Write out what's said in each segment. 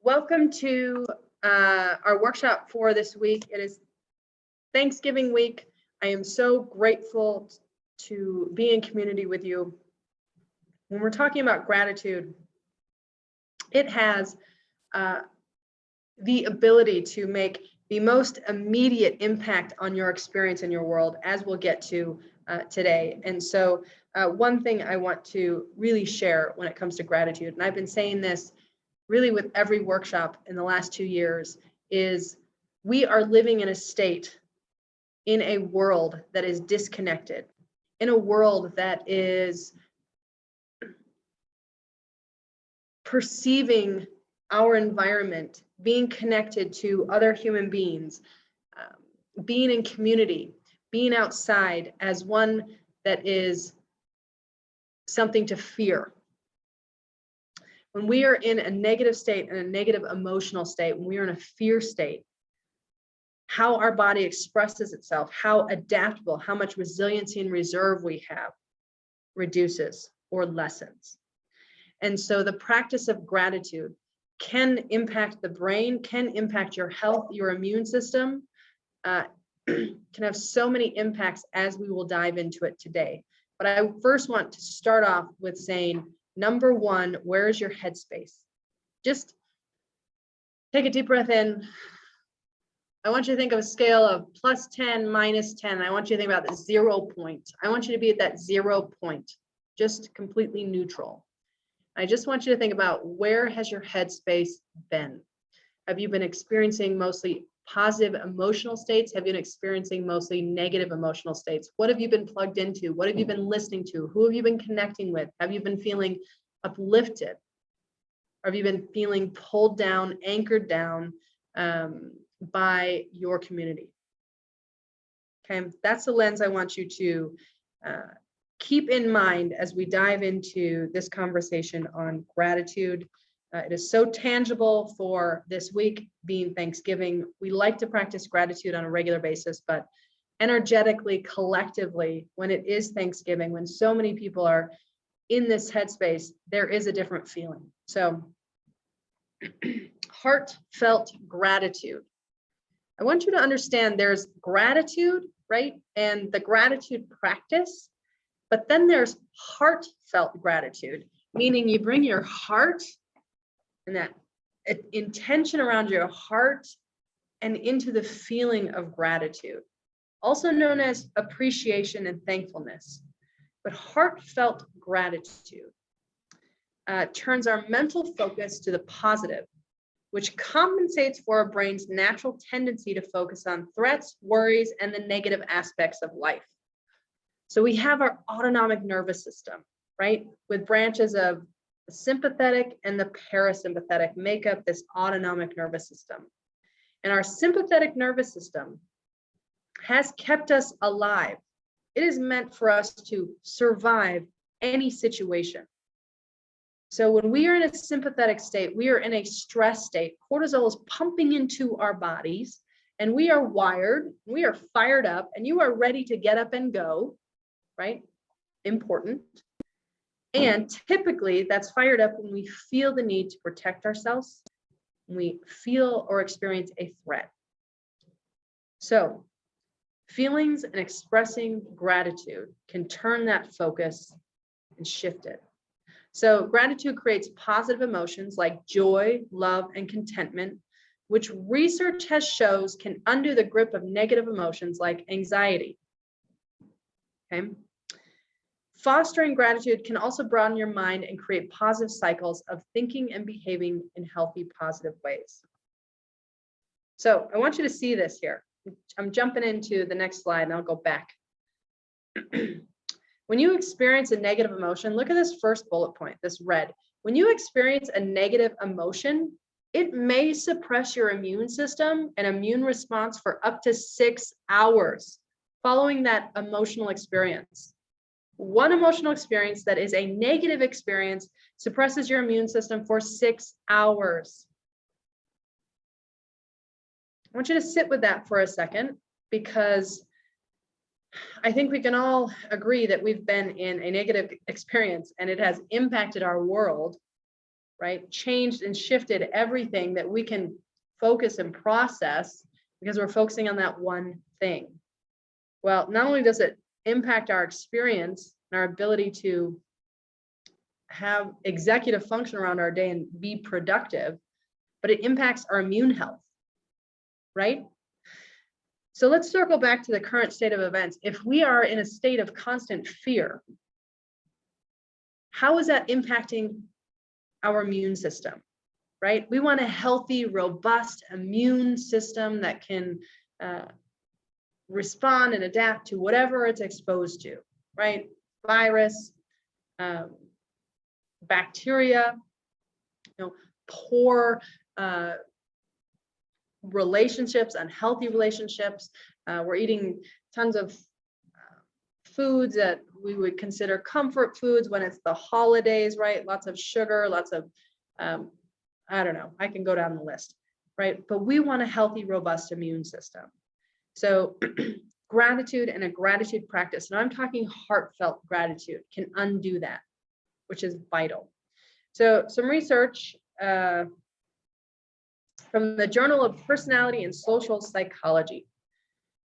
Welcome to our workshop for this week. It is Thanksgiving week. I am so grateful to be in community with you. When we're talking about gratitude, it has the ability to make the most immediate impact on your experience in your world, as we'll get to today. And so one thing I want to really share when it comes to gratitude, and I've been saying this really with every workshop in the last 2 years, is we are living in a state, in a world that is disconnected, in a world that is perceiving our environment, being connected to other human beings, being in community, being outside as one that is something to fear. When we are in a negative state and a negative emotional state, when we are in a fear state, how our body expresses itself, how adaptable, how much resiliency and reserve we have reduces or lessens. And so the practice of gratitude can impact the brain, can impact your health, your immune system, can have so many impacts, as we will dive into it today. But I first want to start off with saying, number one, where is your headspace? Just take a deep breath in. I want you to think of a scale of +10, -10. I want you to think about the 0 point. I want you to be at that 0 point, just completely neutral. I just want you to think about, where has your headspace been? Have you been experiencing mostly positive emotional states? Have you been experiencing mostly negative emotional states? What have you been plugged into? What have you been listening to? Who have you been connecting with? Have you been feeling uplifted? Or have you been feeling pulled down, anchored down by your community? Okay, that's the lens I want you to keep in mind as we dive into this conversation on gratitude. It is so tangible for this week being Thanksgiving. We like to practice gratitude on a regular basis, but energetically, collectively, when it is Thanksgiving, when so many people are in this headspace, there is a different feeling. So, heartfelt gratitude. I want you to understand there's gratitude, right? And the gratitude practice, but then there's heartfelt gratitude, meaning you bring your heart and that intention around your heart and into the feeling of gratitude, also known as appreciation and thankfulness. But heartfelt gratitude turns our mental focus to the positive, which compensates for our brain's natural tendency to focus on threats, worries, and the negative aspects of life. So we have our autonomic nervous system, right? With branches of the sympathetic and the parasympathetic make up this autonomic nervous system. And our sympathetic nervous system has kept us alive. It is meant for us to survive any situation. So when we are in a sympathetic state, we are in a stress state. Cortisol is pumping into our bodies, and we are wired, we are fired up, and you are ready to get up and go, right? Important. And typically that's fired up when we feel the need to protect ourselves, when we feel or experience a threat. So feelings and expressing gratitude can turn that focus and shift it. So gratitude creates positive emotions like joy, love, and contentment, which research has shows can undo the grip of negative emotions like anxiety. Okay. Fostering gratitude can also broaden your mind and create positive cycles of thinking and behaving in healthy, positive ways. So I want you to see this here. I'm jumping into the next slide and I'll go back. When you experience a negative emotion, look at this first bullet point, this red. When you experience a negative emotion, it may suppress your immune system and immune response for up to 6 hours following that emotional experience. One emotional experience that is a negative experience suppresses your immune system for 6 hours. I want you to sit with that for a second, because I think we can all agree that we've been in a negative experience and it has impacted our world right? Changed and shifted everything that we can focus and process because we're focusing on that one thing. Well, not only does it impact our experience and our ability to have executive function around our day and be productive, but it impacts our immune health, right? So let's circle back to the current state of events. If we are in a state of constant fear, how is that impacting our immune system, right? We want a healthy, robust immune system that can respond and adapt to whatever it's exposed to, right? Virus, bacteria, poor relationships, unhealthy relationships. We're eating tons of foods that we would consider comfort foods when it's the holidays, right? Lots of sugar, lots of, I don't know, I can go down the list, right? But we want a healthy, robust immune system. So gratitude and a gratitude practice, and I'm talking heartfelt gratitude, can undo that, which is vital. So some research from the Journal of Personality and Social Psychology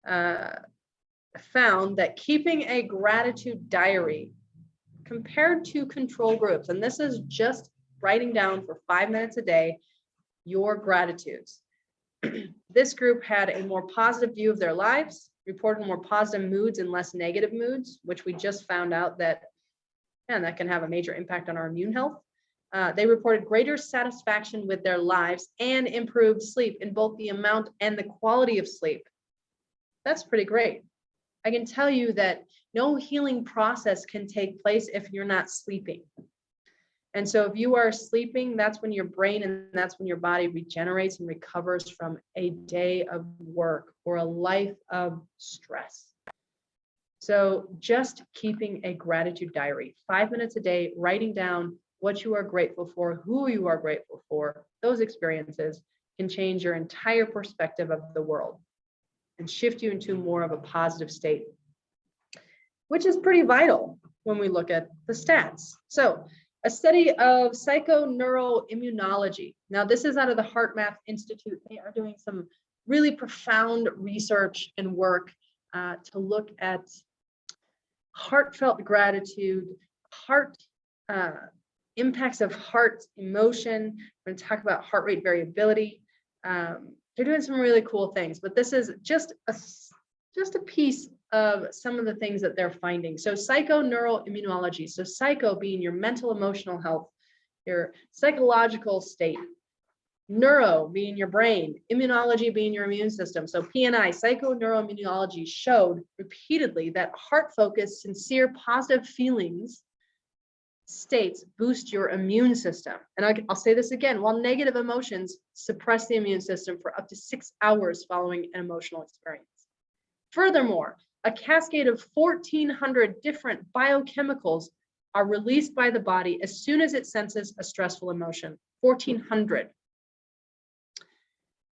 found that keeping a gratitude diary compared to control groups, and this is just writing down for 5 minutes a day your gratitudes. This group had a more positive view of their lives, reported more positive moods and less negative moods, which we just found out that, and that can have a major impact on our immune health. They reported greater satisfaction with their lives and improved sleep in both the amount and the quality of sleep. That's pretty great. I can tell you that no healing process can take place if you're not sleeping. And so if you are sleeping, that's when your brain and that's when your body regenerates and recovers from a day of work or a life of stress. So just keeping a gratitude diary, 5 minutes a day, writing down what you are grateful for, who you are grateful for, those experiences can change your entire perspective of the world and shift you into more of a positive state, which is pretty vital when we look at the stats. So a study of psychoneuroimmunology. Now, this is out of the HeartMath Institute. They are doing some really profound research and work to look at heartfelt gratitude, impacts of heart emotion. We're going to talk about heart rate variability. They're doing some really cool things, but this is just a piece of some of the things that they're finding. So psychoneuroimmunology, so psycho being your mental emotional health, your psychological state, neuro being your brain, immunology being your immune system. So PNI, psychoneuroimmunology, showed repeatedly that heart focused, sincere, positive feelings states boost your immune system. And I'll say this again, while negative emotions suppress the immune system for up to 6 hours following an emotional experience. Furthermore, a cascade of 1,400 different biochemicals are released by the body as soon as it senses a stressful emotion. 1,400.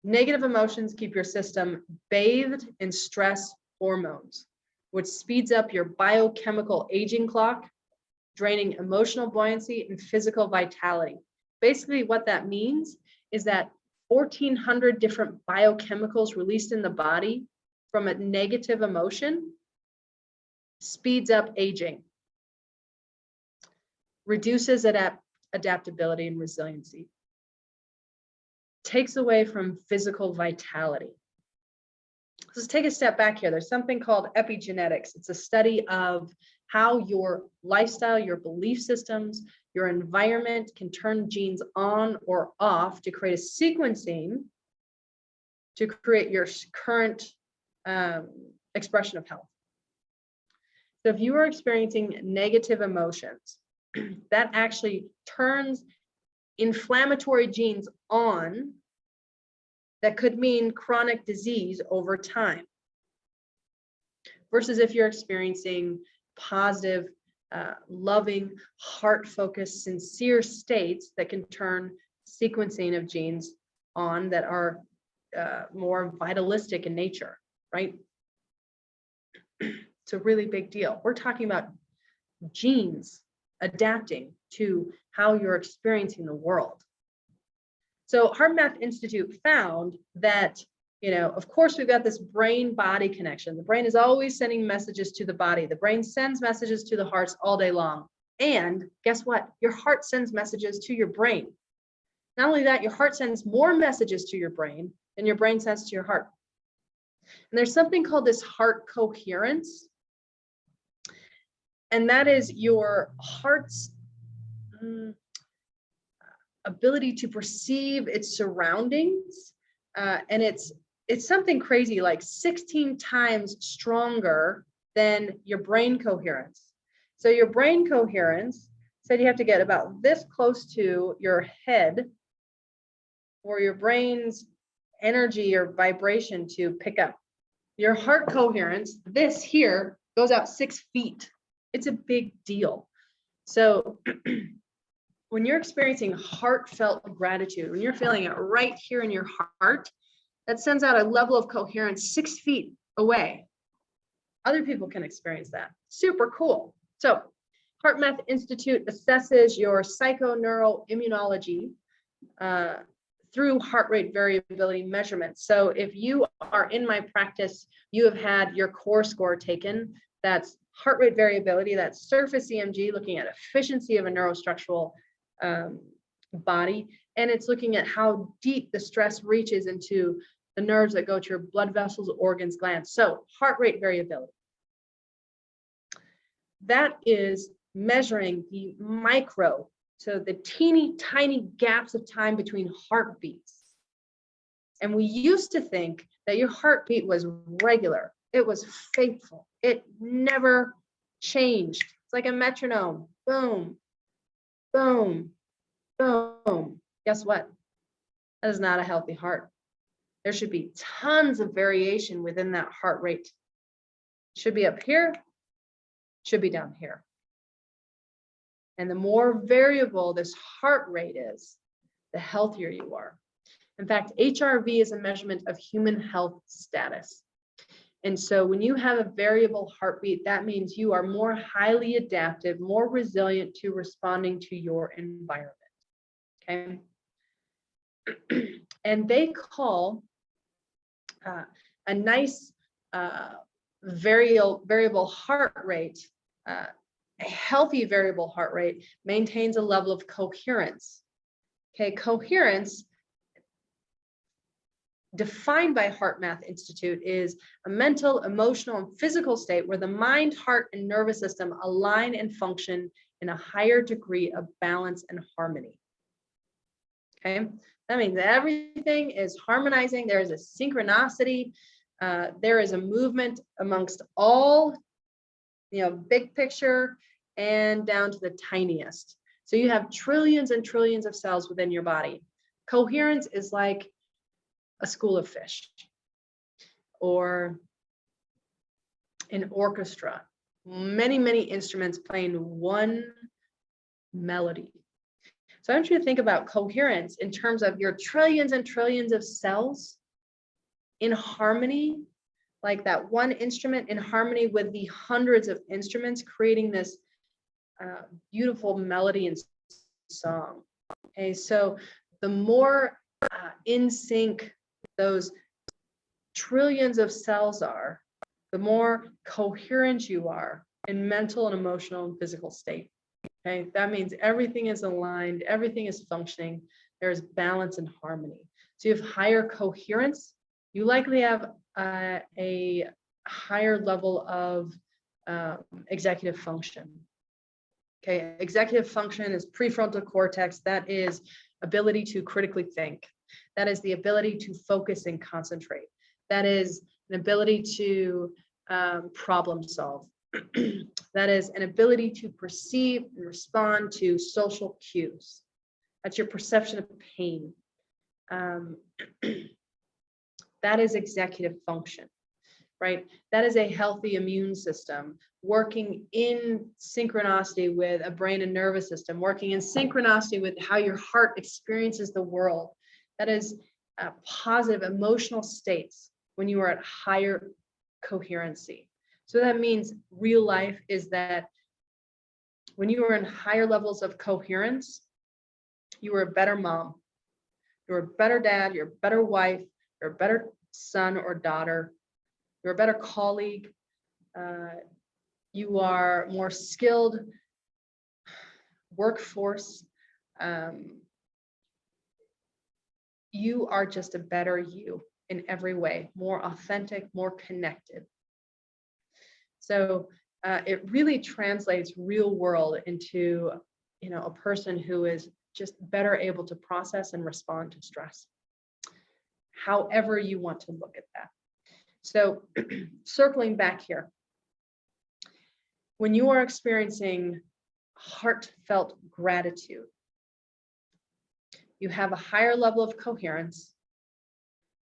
Negative emotions keep your system bathed in stress hormones, which speeds up your biochemical aging clock, draining emotional buoyancy and physical vitality. Basically, what that means is that 1,400 different biochemicals released in the body from a negative emotion speeds up aging, reduces adaptability and resiliency, takes away from physical vitality. Let's take a step back here. There's something called epigenetics. It's a study of how your lifestyle, your belief systems, your environment can turn genes on or off to create a sequencing to create your current expression of health. So if you are experiencing negative emotions, that actually turns inflammatory genes on that could mean chronic disease over time. Versus if you're experiencing positive, loving, heart-focused, sincere states that can turn sequencing of genes on that are more vitalistic in nature, right? It's a really big deal. We're talking about genes adapting to how you're experiencing the world. So HeartMath Institute found that, of course, we've got this brain-body connection. The brain is always sending messages to the body. The brain sends messages to the hearts all day long. And guess what? Your heart sends messages to your brain. Not only that, your heart sends more messages to your brain than your brain sends to your heart. And there's something called this heart coherence. And that is your heart's ability to perceive its surroundings. And it's something crazy, like 16 times stronger than your brain coherence. So your brain coherence said you have to get about this close to your head for your brain's energy or vibration to pick up. Your heart coherence, this here, goes out 6 feet. It's a big deal. So when you're experiencing heartfelt gratitude, when you're feeling it right here in your heart, that sends out a level of coherence 6 feet away. Other people can experience that. Super cool. So HeartMath Institute assesses your psychoneuroimmunology through heart rate variability measurements. So if you are in my practice, you have had your core score taken. That's heart rate variability, that's surface EMG, looking at efficiency of a neurostructural body. And it's looking at how deep the stress reaches into the nerves that go to your blood vessels, organs, glands. So heart rate variability. That is measuring the micro, so the teeny tiny gaps of time between heartbeats. And we used to think that your heartbeat was regular. It was faithful. It never changed. It's like a metronome. Boom, boom, boom. Guess what? That is not a healthy heart. There should be tons of variation within that heart rate. Should be up here, should be down here. And the more variable this heart rate is, the healthier you are. In fact, HRV is a measurement of human health status. And so when you have a variable heartbeat, that means you are more highly adaptive, more resilient to responding to your environment. Okay. And they call a nice variable heart rate, a healthy variable heart rate maintains a level of coherence. Okay, coherence, defined by HeartMath Institute, is a mental, emotional, and physical state where the mind, heart, and nervous system align and function in a higher degree of balance and harmony. Okay, that means everything is harmonizing. There is a synchronicity. There is a movement amongst all, big picture and down to the tiniest. So you have trillions and trillions of cells within your body. Coherence is like a school of fish or an orchestra, many, many instruments playing one melody. So I want you to think about coherence in terms of your trillions and trillions of cells in harmony, like that one instrument in harmony with the hundreds of instruments, creating this beautiful melody and song. Okay, so the more in sync those trillions of cells are, the more coherent you are in mental and emotional and physical state. Okay, that means everything is aligned, everything is functioning, there's balance and harmony. So you have higher coherence, you likely have a higher level of executive function. Okay, executive function is prefrontal cortex. That is ability to critically think. That is the ability to focus and concentrate. That is an ability to problem solve. That is an ability to perceive and respond to social cues. That's your perception of pain. That is executive function, right? That is a healthy immune system working in synchronicity with a brain and nervous system, working in synchronicity with how your heart experiences the world. That is positive emotional states when you are at higher coherency. So that means real life is that When you are in higher levels of coherence, you are a better mom. You're a better dad. You're a better wife. You're a better son or daughter. You're a better colleague. You are more skilled workforce. You are just a better you in every way, more authentic, more connected. So it really translates real world into, a person who is just better able to process and respond to stress, however you want to look at that. So circling back here, when you are experiencing heartfelt gratitude, you have a higher level of coherence.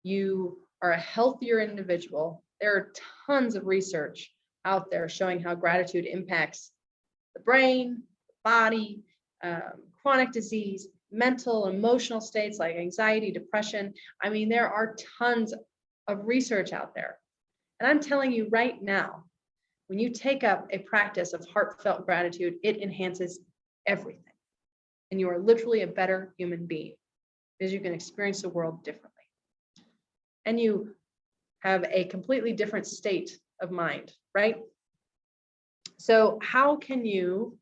You are a healthier individual. There are tons of research out there showing how gratitude impacts the brain, the body, chronic disease, mental, emotional states like anxiety, depression. I mean, there are tons of research out there. And I'm telling you right now, when you take up a practice of heartfelt gratitude, it enhances everything. And you are literally a better human being because you can experience the world differently. And you have a completely different state of mind, right? So how can you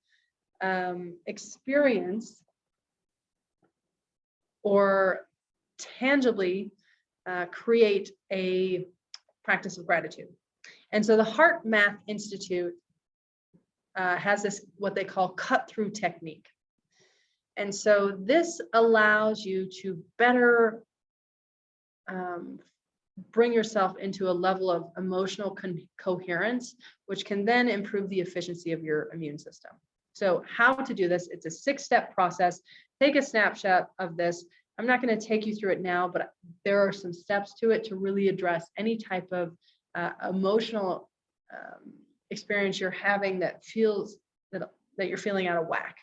experience or tangibly create a practice of gratitude? And so the Heart Math Institute has this, what they call cut-through technique. And so this allows you to better bring yourself into a level of emotional coherence, which can then improve the efficiency of your immune system. So how to do this? It's a 6-step process. Take a snapshot of this. I'm not going to take you through it now, but there are some steps to it to really address any type of emotional experience you're having that feels that you're feeling out of whack.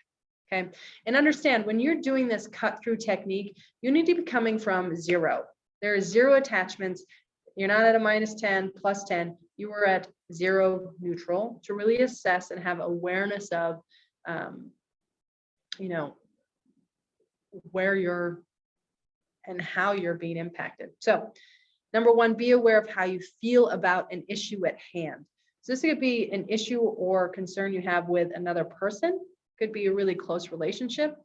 Okay. And understand, when you're doing this cut-through technique, you need to be coming from zero. There are zero attachments. You're not at a -10, +10. You are at zero neutral to really assess and have awareness of, where you're and how you're being impacted. So number one, be aware of how you feel about an issue at hand. So this could be an issue or concern you have with another person, could be a really close relationship,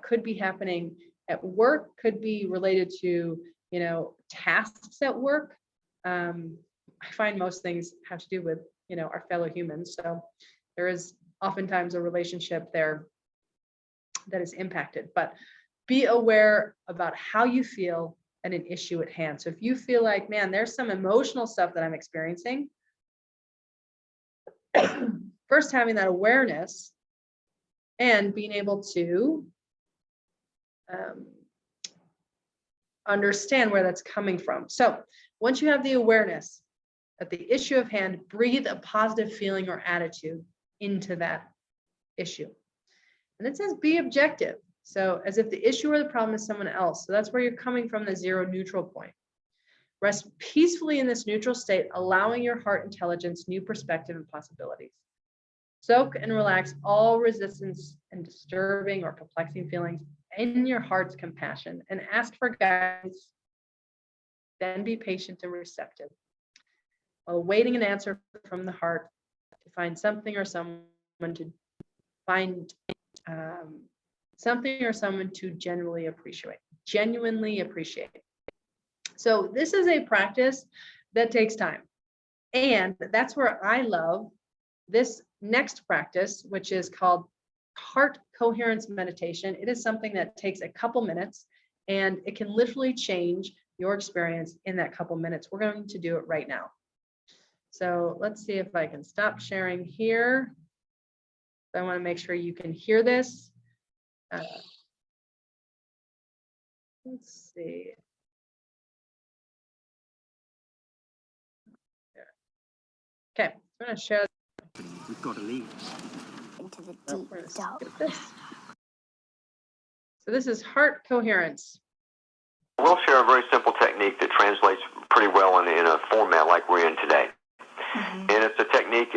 could be happening at work, could be related to, tasks at work. I find most things have to do with, our fellow humans. So there is oftentimes a relationship there that is impacted, but be aware about how you feel at an issue at hand. So if you feel like, man, there's some emotional stuff that I'm experiencing, first having that awareness and being able to understand where that's coming from. So once you have the awareness at the issue of hand, breathe a positive feeling or attitude into that issue. And it says be objective. So as if the issue or the problem is someone else. So that's where you're coming from, the zero neutral point. Rest peacefully in this neutral state, allowing your heart intelligence new perspective and possibilities. Soak and relax all resistance and disturbing or perplexing feelings in your heart's compassion and ask for guidance. Then be patient and receptive while awaiting an answer from the heart to find something or someone to find something or someone to genuinely appreciate. So this is a practice that takes time. And that's where I love this next practice, which is called heart coherence meditation. It is something that takes a couple minutes and it can literally change your experience in that couple minutes. We're going to do it right now. So let's see if I can stop sharing here. I want to make sure you can hear this. Let's see. Okay, I'm going to share. We've got to leave. Into the deep dark. So this is heart coherence. We'll share a very simple technique that translates pretty well in a format like we're in today. Mm-hmm. And it's a technique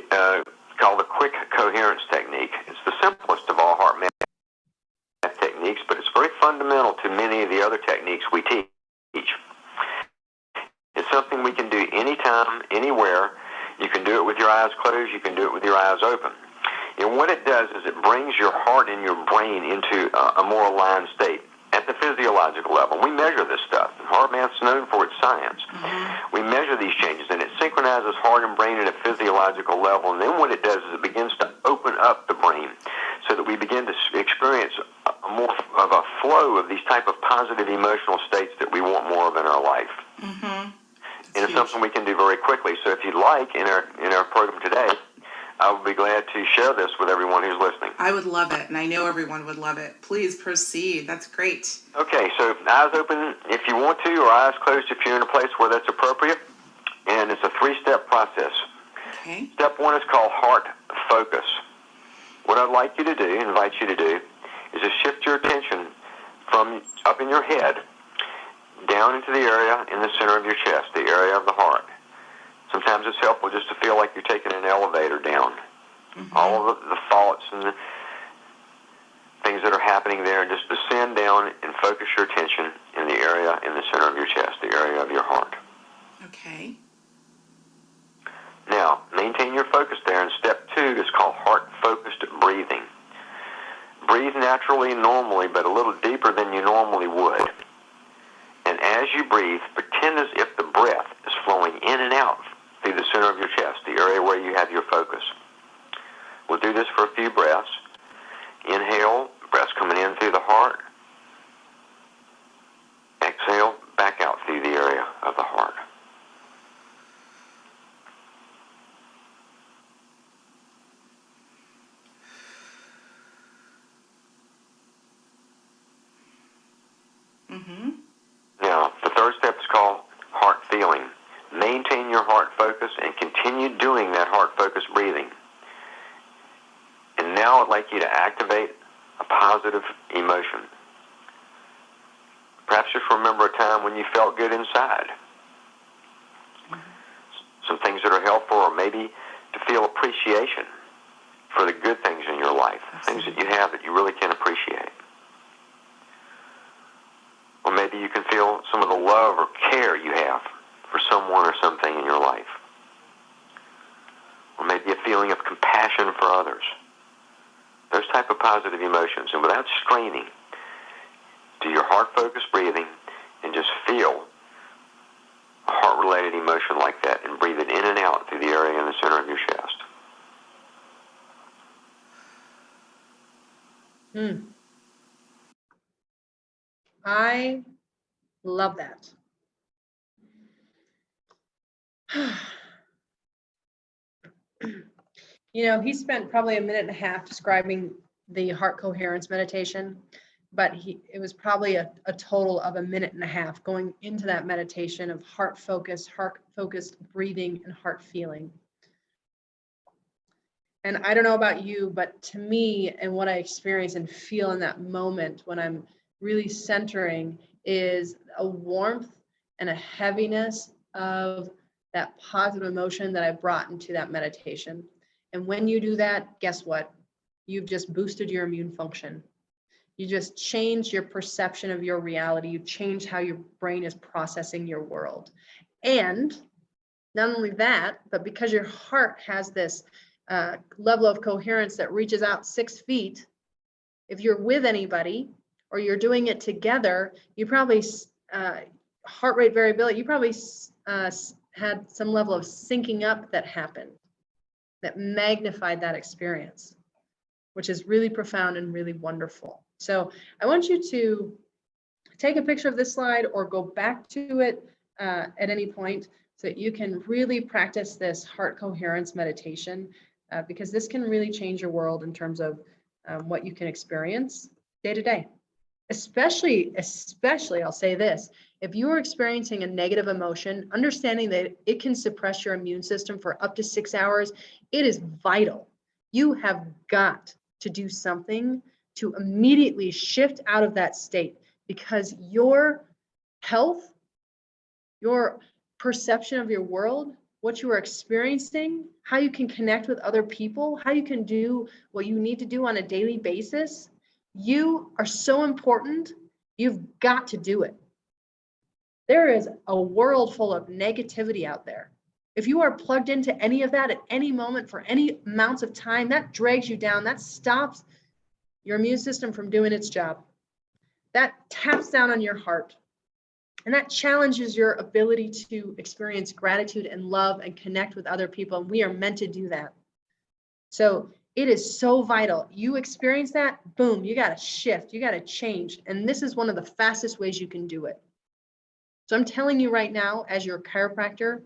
called the quick coherence technique. It's the simplest of all heart math techniques, but it's very fundamental to many of the other techniques we teach. It's something we can do anytime, anywhere. You can do it with your eyes closed. You can do it with your eyes open. And what it does is it brings your heart and your brain into a more aligned state at the physiological level. We measure this stuff. Heart math's known for its science. Mm-hmm. We measure these changes, and it synchronizes heart and brain at a physiological level. And then what it does is it begins to open up the brain so that we begin to experience more of a flow of these type of positive emotional states that we want more of in our life. Mm-hmm. And it's something we can do very quickly. So if you'd like, in our program today, I would be glad to share this with everyone who's listening. I would love it, and I know everyone would love it. Please proceed. That's great. Okay, so eyes open if you want to, or eyes closed if you're in a place where that's appropriate. And it's a 3-step process. Okay. Step 1 is called heart focus. What I'd like you to do, invite you to do, is to shift your attention from up in your head down into the area in the center of your chest, the area of the heart. Sometimes it's helpful just to feel like you're taking an elevator down. Mm-hmm. All of the thoughts and the things that are happening there, just descend down and focus your attention in the area in the center of your chest, the area of your heart. Okay. Now, maintain your focus there, and step 2 is called heart-focused breathing. Breathe naturally, normally, but a little deeper than you normally would. And as you breathe, pretend as if the breath is flowing in and out through the center of your chest, the area where you have your focus. We'll do this for a few breaths. Inhale, breaths coming in through the heart. Exhale, back out through the area of the heart. Mm-hmm. Now, the 3rd step is called heart feeling. Maintain your heart focus and continue doing that heart focused breathing. And now I'd like you to activate a positive emotion. Perhaps just remember a time when you felt good inside. Some things that are helpful, or maybe to feel appreciation for the good things in your life, things that you have that you really can appreciate. Or maybe you can feel some of the love or care you have for someone or something in your life. Or maybe a feeling of compassion for others. Those type of positive emotions. And without straining, do your heart-focused breathing and just feel a heart-related emotion like that and breathe it in and out through the area in the center of your chest. I love that. You know, he spent probably a minute and a half describing the heart coherence meditation, but it was probably a total of a minute and a half going into that meditation of heart-focused breathing and heart feeling. And I don't know about you, but to me, and what I experience and feel in that moment when I'm really centering, is a warmth and a heaviness of that positive emotion that I brought into that meditation. And when you do that, guess what? You've just boosted your immune function. You just change your perception of your reality. You change how your brain is processing your world. And not only that, but because your heart has this level of coherence that reaches out 6 feet, if you're with anybody or you're doing it together, you probably, heart rate variability, you probably had some level of syncing up that happened, that magnified that experience, which is really profound and really wonderful. So I want you to take a picture of this slide or go back to it at any point so that you can really practice this heart coherence meditation, because this can really change your world in terms of what you can experience day to day. Especially, I'll say this, if you are experiencing a negative emotion, understanding that it can suppress your immune system for up to 6 hours, it is vital. You have got to do something to immediately shift out of that state, because your health, your perception of your world what you are experiencing, how you can connect with other people, how you can do what you need to do on a daily basis. You are so important. You've got to do it. There is a world full of negativity out there. If you are plugged into any of that at any moment for any amounts of time, that drags you down. That stops your immune system from doing its job. That taps down on your heart. And that challenges your ability to experience gratitude and love and connect with other people. And we are meant to do that. So it is so vital. You experience that, boom, you got to shift, you got to change. And this is one of the fastest ways you can do it. So I'm telling you right now, as your chiropractor,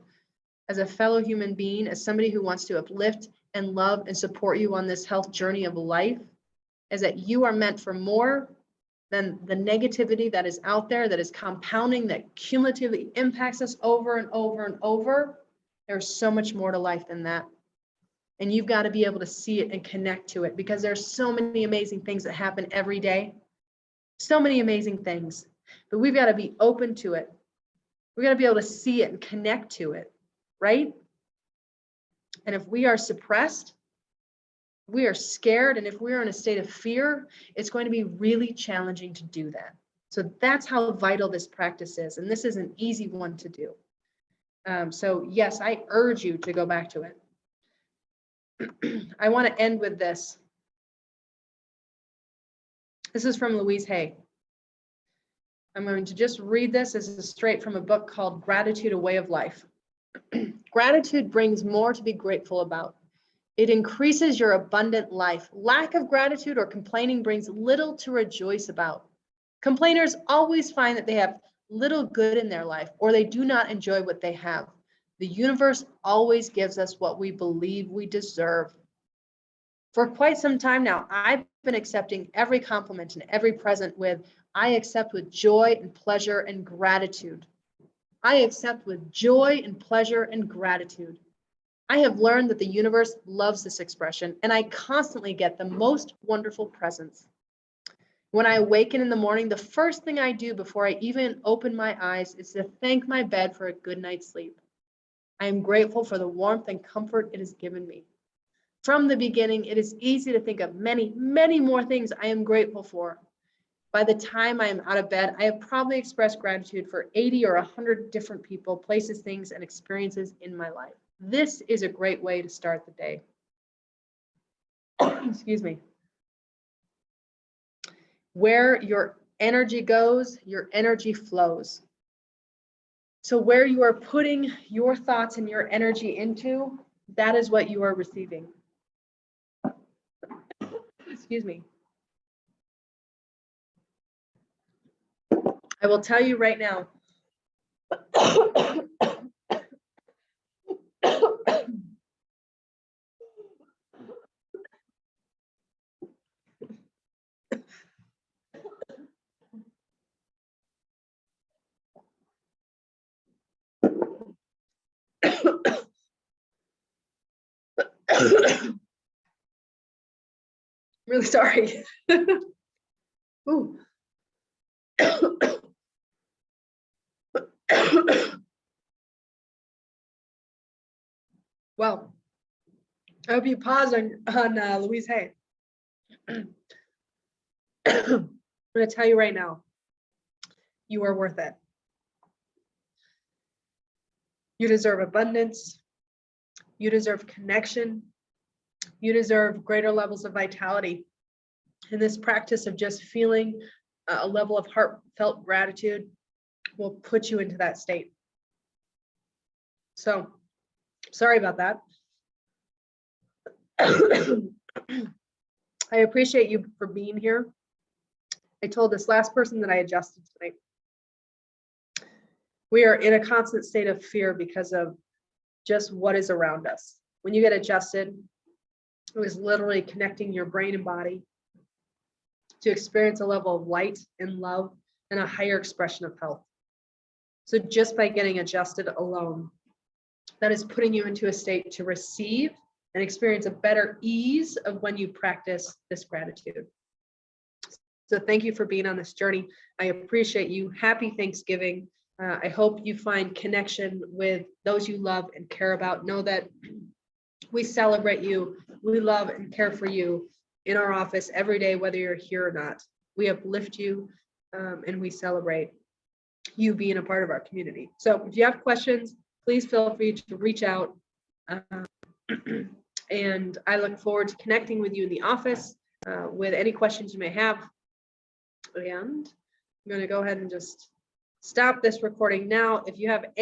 as a fellow human being, as somebody who wants to uplift and love and support you on this health journey of life, is that you are meant for more than the negativity that is out there, that is compounding, that cumulatively impacts us over and over and over. There's so much more to life than that. And you've got to be able to see it and connect to it, because there's so many amazing things that happen every day. So many amazing things, but we've got to be open to it. We've got to be able to see it and connect to it, right? And if we are suppressed, we are scared, and if we're in a state of fear, it's going to be really challenging to do that. So that's how vital this practice is. And this is an easy one to do. So yes, I urge you to go back to it. I want to end with this. This is from Louise Hay. I'm going to just read this. This is straight from a book called Gratitude, A Way of Life. Gratitude brings more to be grateful about. It increases your abundant life. Lack of gratitude or complaining brings little to rejoice about. Complainers always find that they have little good in their life, or they do not enjoy what they have. The universe always gives us what we believe we deserve. For quite some time now, I've been accepting every compliment and every present with, I accept with joy and pleasure and gratitude. I accept with joy and pleasure and gratitude. I have learned that the universe loves this expression, and I constantly get the most wonderful presents. When I awaken in the morning, the first thing I do before I even open my eyes is to thank my bed for a good night's sleep. I am grateful for the warmth and comfort it has given me. From the beginning, it is easy to think of many, many more things I am grateful for. By the time I am out of bed, I have probably expressed gratitude for 80 or 100 different people, places, things, and experiences in my life. This is a great way to start the day. Excuse me. Where your energy goes, your energy flows. So where you are putting your thoughts and your energy into, that is what you are receiving. Excuse me. I will tell you right now. Really sorry. Ooh. Well, I hope you pause on Louise Hay. I'm going to tell you right now, you are worth it. You deserve abundance. You deserve connection. You deserve greater levels of vitality. And this practice of just feeling a level of heartfelt gratitude will put you into that state. So, sorry about that. I appreciate you for being here. I told this last person that I adjusted tonight. We are in a constant state of fear because of just what is around us. When you get adjusted, it was literally connecting your brain and body to experience a level of light and love and a higher expression of health. So just by getting adjusted alone, that is putting you into a state to receive and experience a better ease of when you practice this gratitude. So thank you for being on this journey. I appreciate you. Happy Thanksgiving. I hope you find connection with those you love and care about. Know that we celebrate you. We love and care for you in our office every day, whether you're here or not. We uplift you, and we celebrate you being a part of our community. So if you have questions, please feel free to reach out. And I look forward to connecting with you in the office with any questions you may have. And I'm going to go ahead and just stop this recording now. If you have